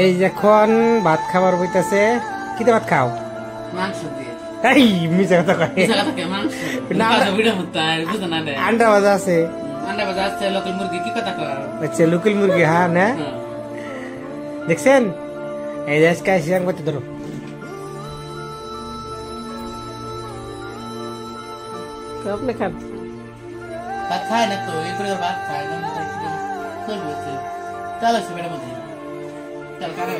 এই যখন ভাত খাবার বইতাছে কিতে ভাত খাও মাংস দিয়ে এই মিছা কথা কয় মিছা কথা কে মাংস না ভিডিও হতা বুঝছ না রে আন্ডা ভাজা আছে লোকাল মুরগি কি কথা কয় আচ্ছা লোকাল মুরগি হ্যাঁ না দেখছেন এই যে আজকে সিয়াং করতে ধরো আপনি খান ভাত খায় না তো এই করে ভাত খায় না তো বলছে চলো সে বেটা মধ্যে চল কারে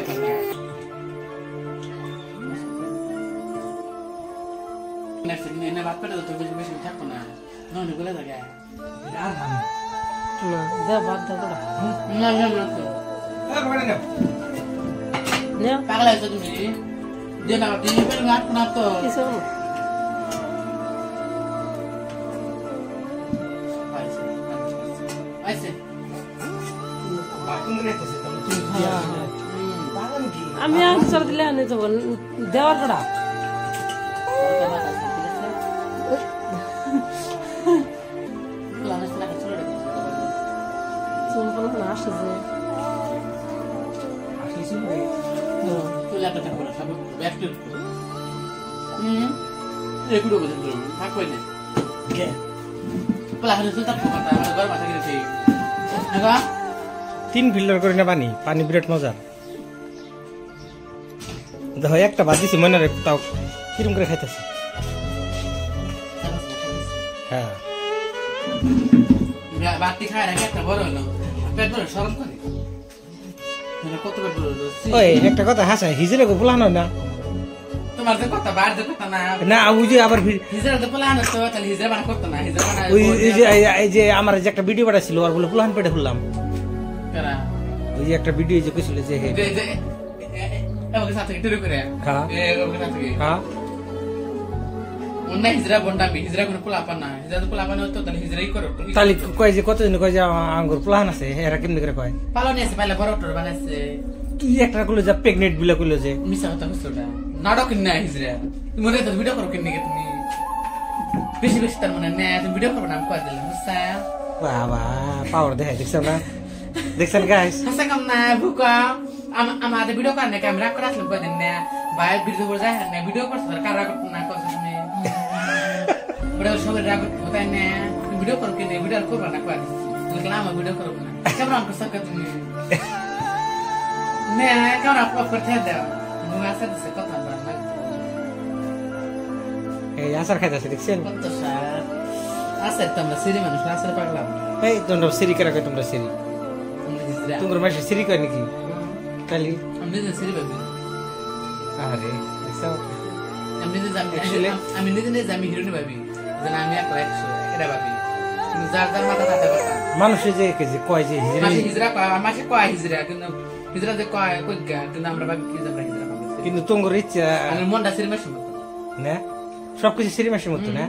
এনে ভাত পেটে তো বেশি বেশি থাকতো না ননি বলে থাকে আর ভাত না দে ভাত দাও না না না তো নে পাগলা হইছো তুমি যে না দিন পেলে ভাত না তো কিছু আইছে আমি আনসার দিলে আনে তো দেওয়ার কড়া তিন ফিল্টার করে না পানি পানি বিরাট মজার দেখো একটা বাদ দিছি মনে রে তাও কিরম করে খাইতেছে হ্যাঁ বাতি খায় না একটা বড় হলো পেট ভরে সরম করে কত পেট ভরে ওই একটা কথা হাসায় হিজরে গো বলানো না তোমার যে কথা বার যে কথা না না ওই যে আবার হিজরে তো বলানো তো তাহলে হিজরে বানা করতে না হিজরে বানা ওই যে আমার যে একটা ভিডিও বানাইছিল আর বলে পুলান পেটে খুললাম কারা ওই যে একটা ভিডিও যে কইছিল যে হে এমন সাথে কি করে হ্যাঁ এমন সাথে কি হ্যাঁ ওনা হিজরা বন্ডা হিজরা কোন পোলাপা না হিজরা তো পোলাপা না তো তাহলে হিজরাই করো তাহলে কয় যে কতদিন কয় যে আঙ্গুর প্লান আছে এরা কেমনি করে কয় পালনি আছে পালে বড় টর বানাইছে তুই একটা কইলো যে প্রেগনেন্ট বিলা কইলো যে মিছা কথা হইছোটা নাটক না হিজরা তুমি মনে তো ভিডিও করো কিনে তুমি বেশি বেশি তার মানে না তুমি ভিডিও করবে না আমি কই দিলাম বুঝছা বাবা পাওয়ার দেখাই দেখছেন না দেখছেন গাইস হাসা কাম না বুকা আমাদের ভিডিও করনে ক্যামেরা করে আসলে কই দেন না ভাই ভিডিও করে যায় না ভিডিও করছ কারা করতে না করছ তুমি বড় সবাই রাগ করতে না ভিডিও করো কিনে ভিডিও করবে না কই দেখলাম ভিডিও করব না ক্যামেরা অন করছ তুমি না ক্যামেরা অফ করতে দাও মুখ আসা দিছে কথা না এই আসার খাইতাছে দেখছেন কত স্যার আসে তোমরা সিরি মানুষ আসলে পাগলাম এই তোমরা সিরি করে কই তোমরা সিরি তোমরা মাসে সিরি কই নাকি খালি আমি যে সিরি ভাবি আরে দেখছো আমি নিজে আমি হিরোইন ভাবি যে আমি এক 100 এটা ভাবি কিন্তু যার যার মাথা তাতে কথা মানুষ যে কয় যে হিজরা মাসে কয় হিজরা কিন্তু হিজরা যে কয় কই গা কিন্তু আমরা ভাবি কি আমরা হিজরা ভাবি কিন্তু তোমার ইচ্ছা আমি মনটা সিরি মাসে মতো না সবকিছু সিরি মাসের মতো না